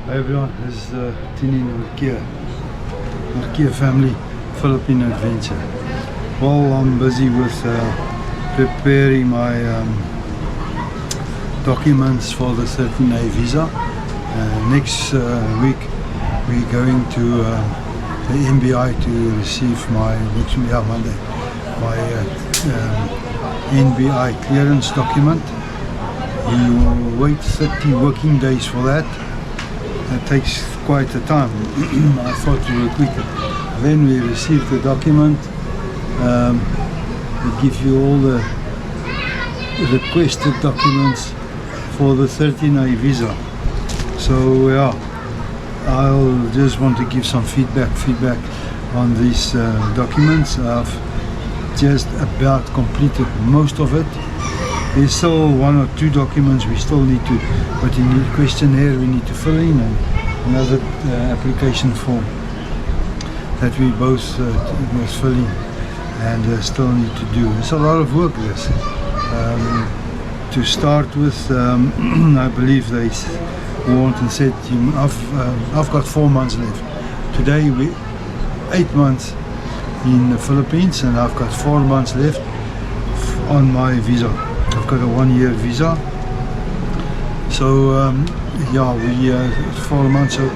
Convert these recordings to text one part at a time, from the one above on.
Hi everyone, this is Tini Norkia family Philippine adventure. Well, I'm busy with preparing my documents for the 13A visa. Next week we're going to the NBI to receive my Monday my NBI clearance document. You wait 30 working days for that. It takes quite a time. I thought we were quicker. Then we receive the document. We give you all the requested documents for the 13A visa. So yeah, I'll just want to give some feedback on these documents. I've just about completed most of it. There's still one or two documents we still need to, but in the questionnaire we need to fill in, and another application form that we both must fill in and still need to do. It's a lot of work this. To start with, I believe they warned and said, I've got 4 months left. Today we 8 months in the Philippines, and I've got 4 months left on my visa. I've got a 1-year visa, so yeah, we 4 months. So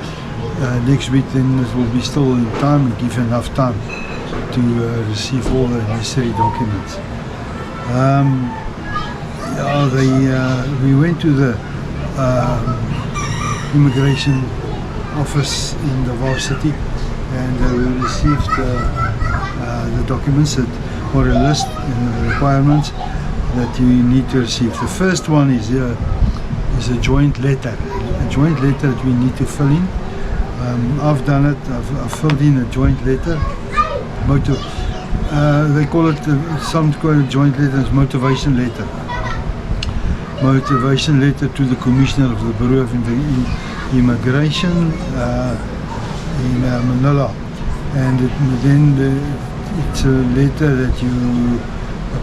next week then it will be still in time and give enough time to receive all the necessary documents. Yeah, we went to the immigration office in Davao City, and we received the documents that were a list and the requirements that you need to receive. The first one is a joint letter. A joint letter that we need to fill in. I've done it. I've filled in a joint letter. They call it, some call it joint letter, it's motivation letter. Motivation letter to the Commissioner of the Bureau of Immigration in Manila. And then it's a letter that you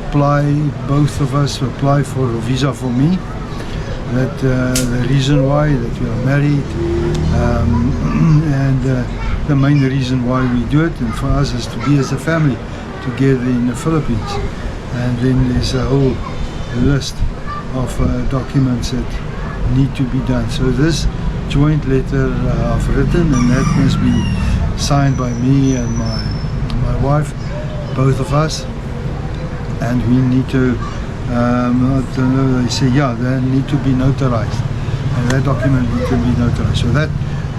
apply, both of us apply for a visa for me, that the reason why that we are married, and the main reason why we do it, and for us is to be as a family together in the Philippines. And then there's a whole list of documents that need to be done. So this joint letter I've written, and that must be signed by me and my wife, both of us. And we need to, I don't know, they say, yeah, they need to be notarized. And that document needs to be notarized. So that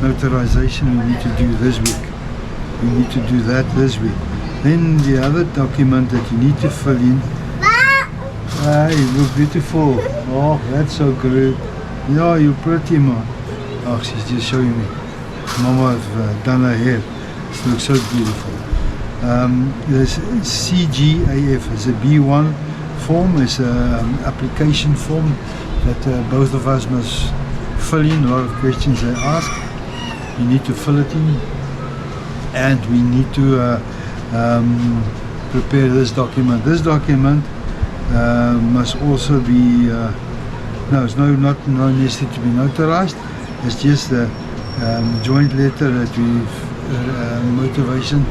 notarization we need to do this week. We need to do that this week. Then the other document that you need to fill in. Ah, you look beautiful. Oh, that's so great. Yeah, you're pretty, man. Oh, she's just showing me. Mama has done her hair. It looks so beautiful. There's CGAF, is a B1 form, is an application form that both of us must fill in. A lot of questions they ask. You need to fill it in, and we need to prepare this document. This document must also be, no, it's not necessary to be notarized. It's just a joint letter that we've motivation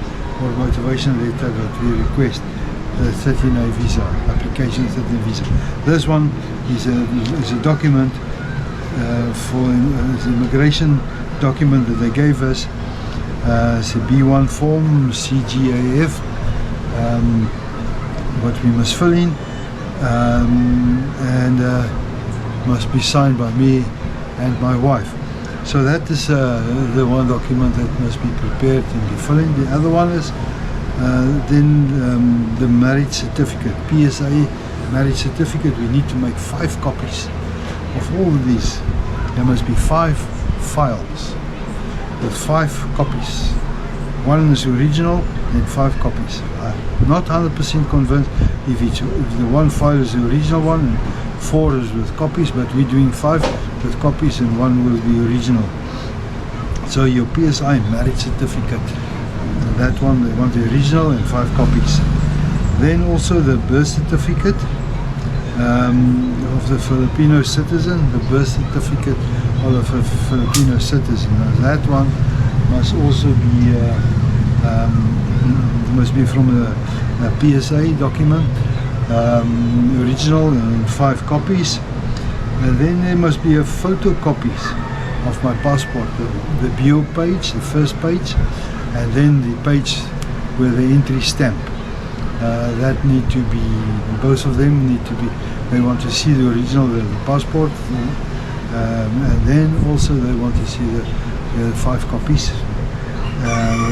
letter that we request, the 13A visa, application 13 visa. This one is a document for the immigration document that they gave us. It's a B1 form, CGAF, what we must fill in, and must be signed by me and my wife. So that is the one document that must be prepared and be filled in. The other one is then the marriage certificate, PSA marriage certificate. We need to make 5 copies of all of these. There must be 5 files with 5 copies. One is original and 5 copies. I'm not 100% convinced if the one file is the original one and 4 is with copies, but we're doing 5 with copies and 1 will be original. So your PSI marriage certificate, that one they want the original and 5 copies. Then also the birth certificate of the Filipino citizen, the birth certificate of a Filipino citizen. Now, that one must also be from a PSA document, original in 5 copies, and then there must be a photocopies of my passport, the bio page, the first page, and then the page with the entry stamp. That need to be, both of them need to be, they want to see the original, the passport, and then also they want to see the 5 copies.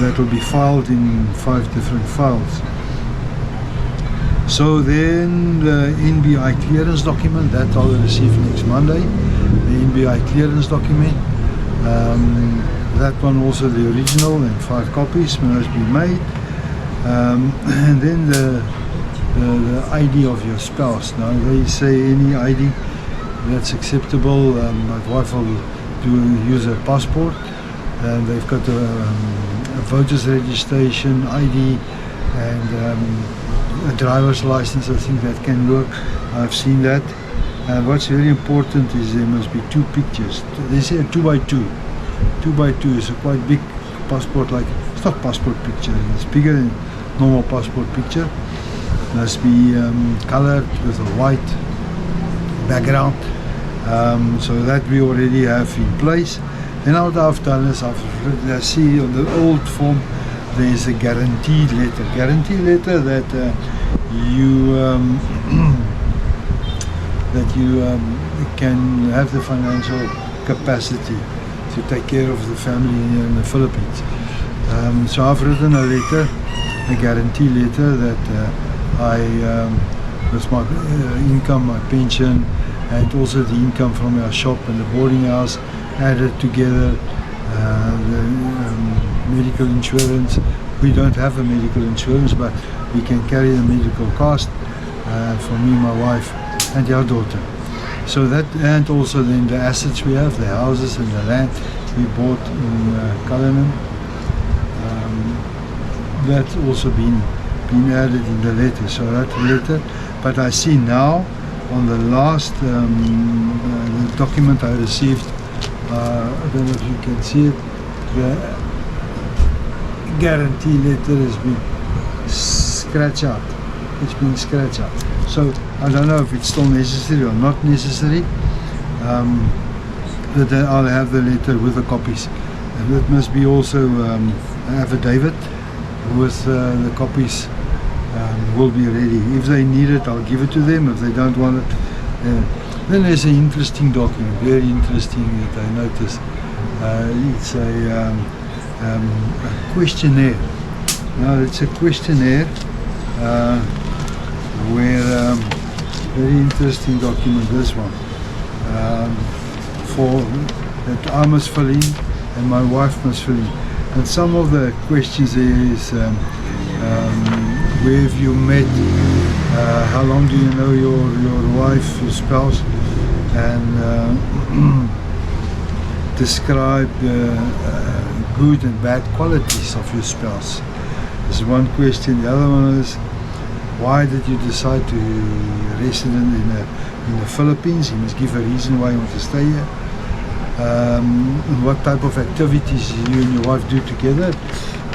That will be filed in 5 different files. So then the NBI clearance document, that I'll receive next Monday, the NBI clearance document. That one also the original and 5 copies must be made. And then the ID of your spouse. Now they say any ID that's acceptable. My wife will use her passport, and they've got a voter's registration, ID, and a driver's license. I think that can work. I've seen that. And what's very important is there must be 2 pictures. They say a 2x2. 2x2 is a quite big passport, like it's not passport picture, it's bigger than normal passport picture. Must be colored with a white background. So that we already have in place. And what I've done is I see on the old form there is a guarantee letter. Guarantee letter that you can have the financial capacity to take care of the family in the Philippines. So I've written a letter, a guarantee letter that with my income, my pension, and also the income from our shop and the boarding house added together, the medical insurance. We don't have a medical insurance, but we can carry the medical cost for me, my wife, and our daughter. So that, and also then the assets we have, the houses and the land we bought in Cullinan. That's also been added in the letter. So that letter, but I see now on the last the document I received, I don't know if you can see it, the guarantee letter has been scratched out. It's been scratched out. So I don't know if it's still necessary or not necessary, but then I'll have the letter with the copies. And it must be also an affidavit with the copies will be ready. If they need it, I'll give it to them. If they don't want it, then there's an interesting document, very interesting that I noticed. It's a questionnaire. Now it's a questionnaire where very interesting document, this one, for that I must fill in and my wife must fill in. And some of the questions is where have you met, how long do you know your wife, your spouse, and describe good and bad qualities of your spouse. This is one question. The other one is, why did you decide to be resident in the Philippines? You must give a reason why you want to stay here. And what type of activities you and your wife do together,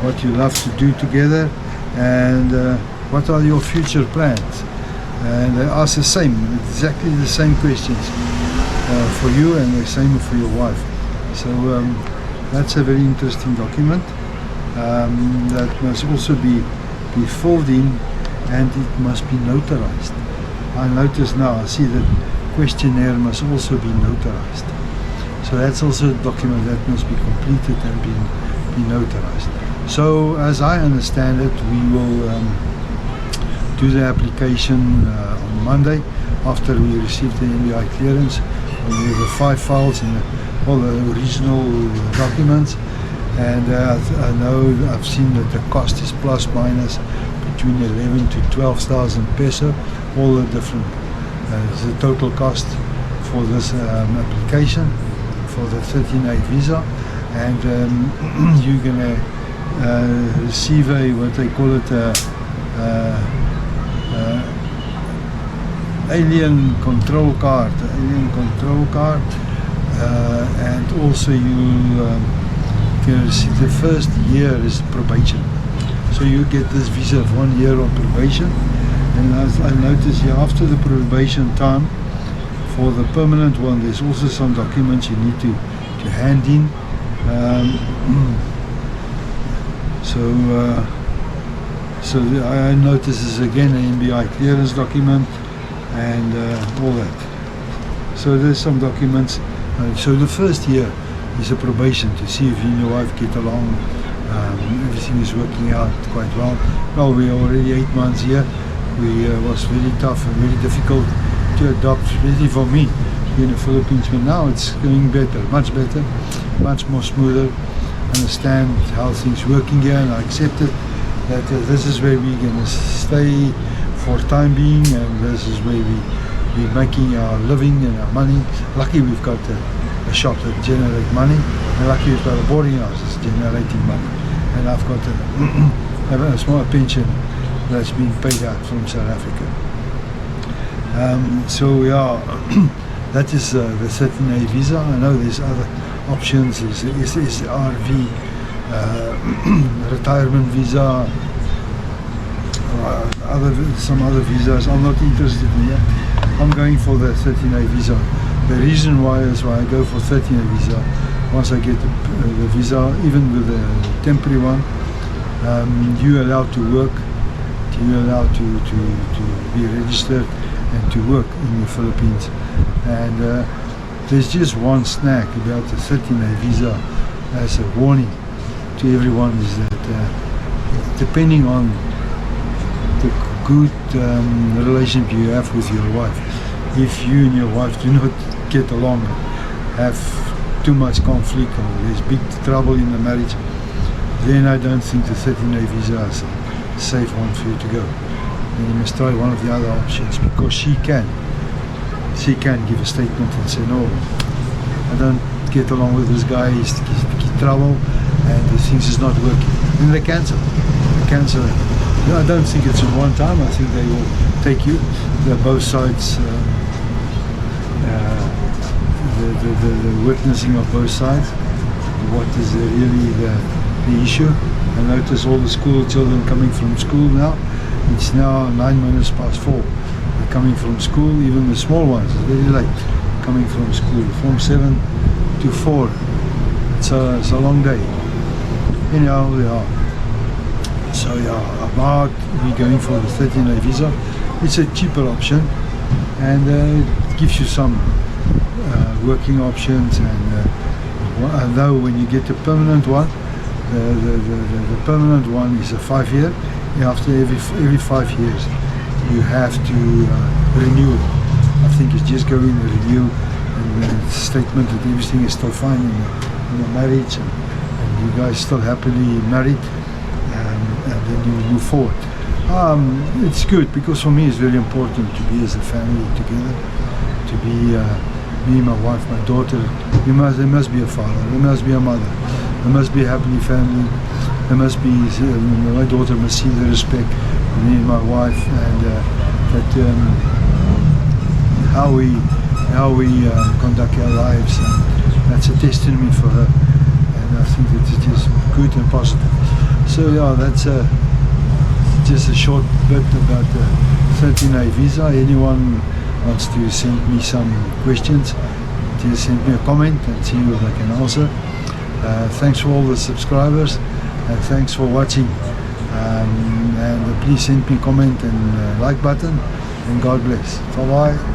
what you love to do together, and what are your future plans. And they ask the same, exactly the same questions for you and the same for your wife. So that's a very interesting document that must also be filled in, and it must be notarized. I notice now, I see that questionnaire must also be notarized. So that's also a document that must be completed and be notarized. So as I understand it, we will do the application on Monday after we receive the NBI clearance with the 5 files and all the original documents. And I know, I've seen that the cost is plus minus between 11 to 12,000 peso, all the different, the total cost for this application for the 13A visa. And you're gonna receive a, what they call it, alien control card, and also you can receive the first year is probation. So you get this visa of 1 year on probation, and as I noticed here, after the probation time, for the permanent one, there's also some documents you need to hand in. I noticed this again, an MBI clearance document and all that. So there's some documents. So the first year is a probation to see if you and your wife get along. Everything is working out quite well. Well, we are already 8 months here. We was very tough and very difficult to adopt, especially for me here in the Philippines. But now it's going better, much more smoother. Understand how things working here, and I accept it that this is where we're going to stay for time being, and this is where we're making our living and our money. Lucky we've got a shop that generates money, and lucky we've got a boarding house that's generating money, and I've got a small pension that's being paid out from South Africa. So yeah, that is the 13A visa. I know there's other options, is RV, retirement visa, some other visas. I'm not interested in that. I'm going for the 13A visa. The reason why is why I go for 13A visa. Once I get the visa, even with the temporary one, you're allowed to work, you're allowed to be registered and to work in the Philippines. And there's just one snag about the 13A visa as a warning to everyone, is that depending on the good relationship you have with your wife, if you and your wife do not get along, have too much conflict, or there's big trouble in the marriage, then I don't think the 13A visa is a safe one for you to go. And you must try one of the other options, because she can give a statement and say, no, I don't get along with this guy, he's trouble, and the things is not working. Then they cancel it. I don't think it's in one time. I think they will take you, both sides, the witnessing of both sides, what is really the issue. I notice all the school children coming from school now. It's now 4:09. They're coming from school, even the small ones, it's very late coming from school, from 7 to 4. It's a long day. Anyhow, yeah. So yeah, about we going for the 13A visa. It's a cheaper option, and it gives you some working options. And though when you get the permanent one, the permanent one is a 5-year. After every 5 years, you have to renew it. I think it's just go in and renew, and the statement that everything is still fine in the marriage, and you guys still happily married, and then you move forward. It's good, because for me it's very important to be as a family together, to be me, my wife, my daughter. There must be a father, there must be a mother, there must be a happy family. There must be, my daughter must see the respect for me and my wife, and how we conduct our lives, and that's a testimony for her, and I think that it is good and positive. So yeah, that's just a short bit about the 13A visa. Anyone wants to send me some questions, just send me a comment and see what I can answer. Thanks for all the subscribers, and thanks for watching, and please send me a comment and like button, and God bless. Bye bye.